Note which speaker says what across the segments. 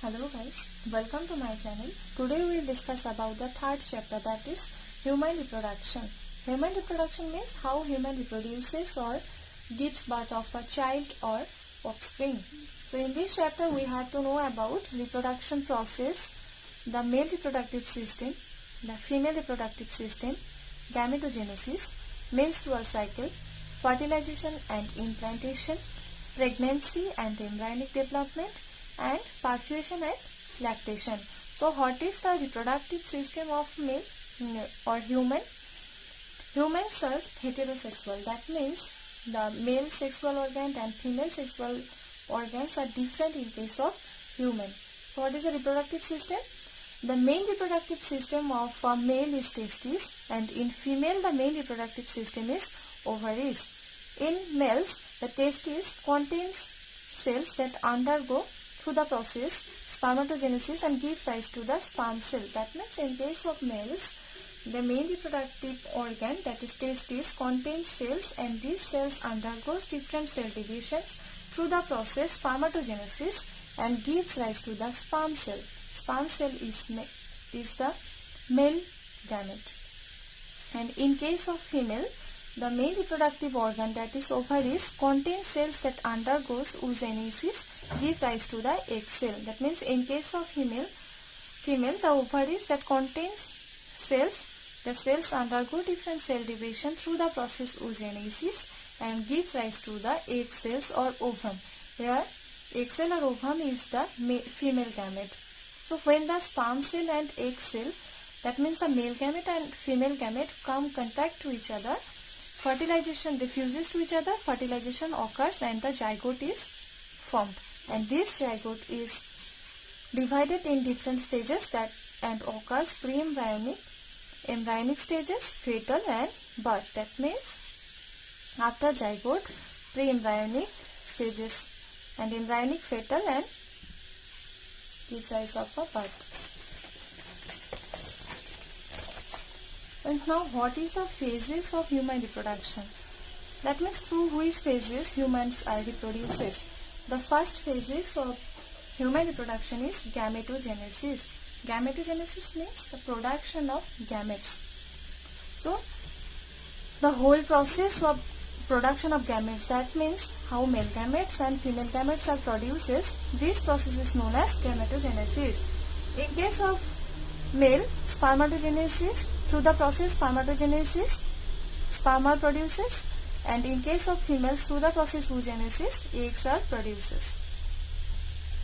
Speaker 1: Hello guys, welcome to my channel. Today we will discuss about the third chapter, that is human reproduction. Human reproduction means how human reproduces or gives birth of a child or offspring. So in this chapter we have to know about reproduction process, the male reproductive system, the female reproductive system, gametogenesis, menstrual cycle, fertilization and implantation, pregnancy and embryonic development, and parturition and lactation. So what is the reproductive system of male or human? Humans are heterosexual. That means the male sexual organ and female sexual organs are different in case of human. So what is the reproductive system? The main reproductive system of a male is testes, and in female the main reproductive system is ovaries. In males, the testes contains cells that undergo through the process spermatogenesis and give rise to the sperm cell. That means in case of males, the main reproductive organ, that is testes, contains cells, and these cells undergoes different cell divisions through the process spermatogenesis and gives rise to the sperm cell. Sperm cell is the male gamete. And in case of female, the main reproductive organ, that is ovaries, contains cells that undergoes oogenesis, give rise to the egg cell. That means in case of female, the ovaries that contains cells, the cells undergo different cell division through the process oogenesis and gives rise to the egg cells or ovum. Here, egg cell or ovum is the female gamete. So when the sperm cell and egg cell, that means the male gamete and female gamete, come contact to each other, fertilization, they fuses to each other, fertilization occurs and the zygote is formed. And this zygote is divided in different stages and occurs pre-embryonic, embryonic stages, fetal and birth. That means after zygote, pre-embryonic stages and embryonic, fetal and gives rise of a birth. And now what is the phases of human reproduction? That means through which phases humans reproduces. The first phases of human reproduction is gametogenesis. Gametogenesis means the production of gametes. So the whole process of production of gametes, that means how male gametes and female gametes are produced, this process is known as gametogenesis. In case of male, spermatogenesis, through the process spermatogenesis, sperm produces, and in case of females, through the process oogenesis, eggs are produced.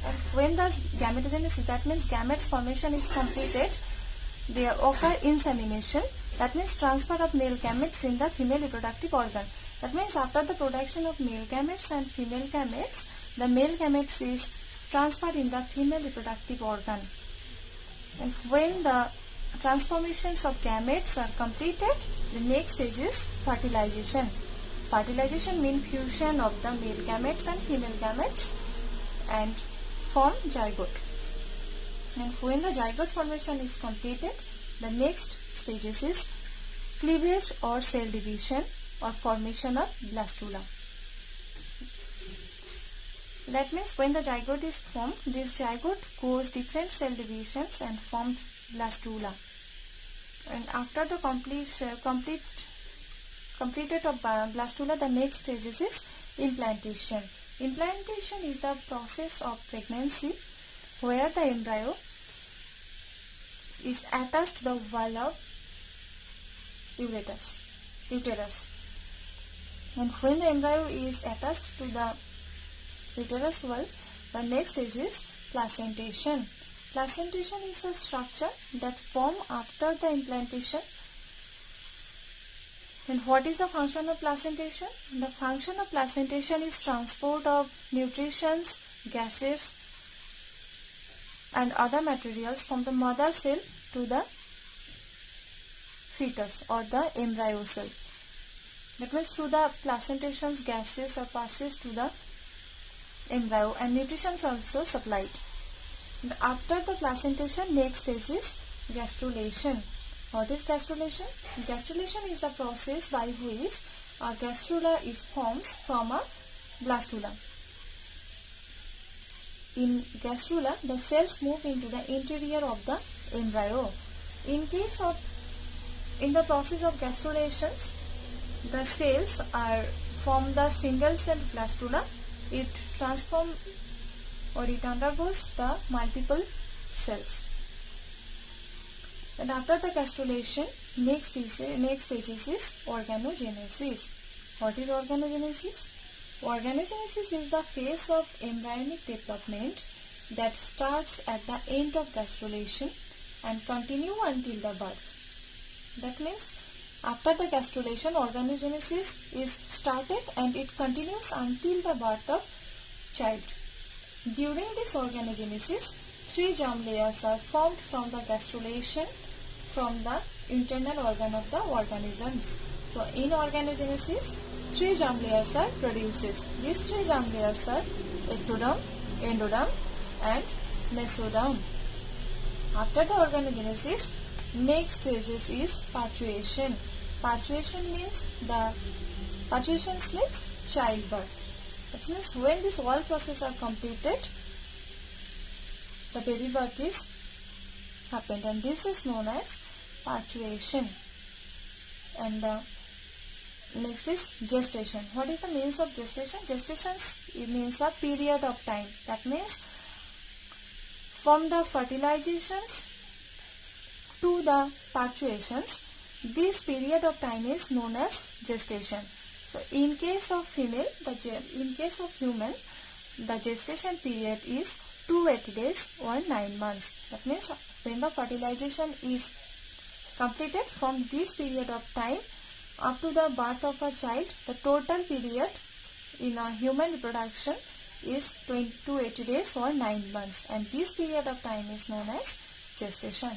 Speaker 1: And when the gametogenesis, that means gametes formation is completed, they occur insemination, that means transfer of male gametes in the female reproductive organ. That means after the production of male gametes and female gametes, the male gametes is transferred in the female reproductive organ. And when the transformations of gametes are completed, the next stage is fertilization. Fertilization means fusion of the male gametes and female gametes and form zygote. And when the zygote formation is completed, the next stages is cleavage or cell division or formation of blastula. That means when the zygote is formed, this zygote goes different cell divisions and forms blastula. And after the completed of blastula, the next stage is implantation. Implantation is the process of pregnancy where the embryo is attached to the wall of uterus. And when the embryo is attached to the uterus wall, the next stage is placentation. Placentation is a structure that forms after the implantation. And what is the function of placentation? The function of placentation is transport of nutrients, gases and other materials from the mother cell to the fetus or the embryo cell. That means through the placentations, gases are passes to the embryo and nutrition is also supplied. And after the placentation, next stage is gastrulation. What is gastrulation? Gastrulation is the process by which a gastrula is formed from a blastula. in gastrula, the cells move into the interior of the embryo. In the process of gastrulations, the cells are from the single cell blastula. It transforms or it undergoes the multiple cells. And after the gastrulation, next stages is organogenesis. What is organogenesis? Organogenesis is the phase of embryonic development that starts at the end of gastrulation and continue until the birth. That means after the gastrulation, organogenesis is started and it continues until the birth of child. During this organogenesis, 3 germ layers are formed from the gastrulation from the internal organ of the organisms. So in organogenesis, 3 germ layers are produced. These 3 germ layers are ectoderm, endoderm and mesoderm. After the organogenesis, next stages is parturition. Parturition means childbirth. That means when this all process are completed, the baby birth is happened, and this is known as parturition. And next is gestation. What is the means of gestation? Gestation means a period of time. That means from the fertilizations to the parturitions, this period of time is known as gestation. So in case of human, the gestation period is 280 days or 9 months. That means when the fertilization is completed, from this period of time up to the birth of a child, the total period in a human reproduction is 280 days or 9 months, and this period of time is known as gestation.